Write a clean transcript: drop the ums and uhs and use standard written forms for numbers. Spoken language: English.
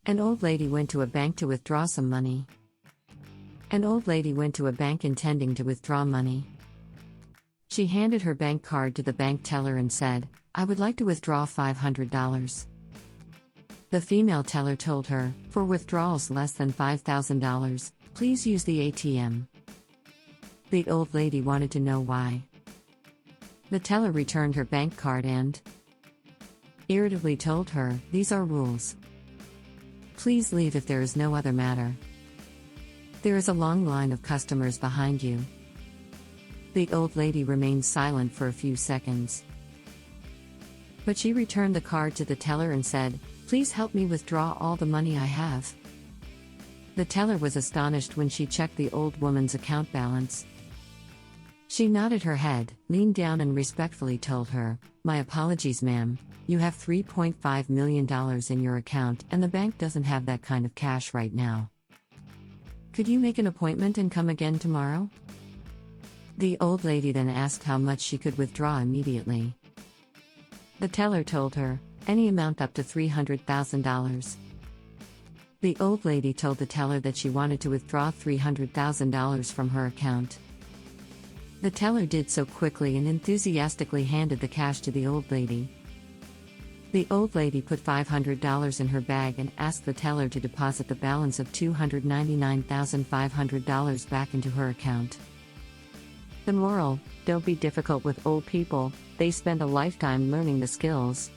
An old lady went to a bank to withdraw some money. An old lady went to a bank intending to withdraw money. She handed her bank card to the bank teller and said, "I would like to withdraw $500. The female teller told her, "For withdrawals less than $5,000, please use the ATM." The old lady wanted to know why. The teller returned her bank card and irritably told her, "These are rules. Please leave if there is no other matter. There is a long line of customers behind you." The old lady remained silent for a few seconds. But she returned the card to the teller and said, "Please help me withdraw all the money I have." The teller was astonished when she checked the old woman's account balance. She nodded her head, leaned down and respectfully told her, "My apologies, ma'am. You have $3.5 million in your account and the bank doesn't have that kind of cash right now. Could you make an appointment and come again tomorrow?" The old lady then asked how much she could withdraw immediately. The teller told her, "Any amount up to $300,000. The old lady told the teller that she wanted to withdraw $300,000 from her account. The teller did so quickly and enthusiastically handed the cash to the old lady. The old lady put $500 in her bag and asked the teller to deposit the balance of $299,500 back into her account. The moral: don't be difficult with old people, they spend a lifetime learning the skills.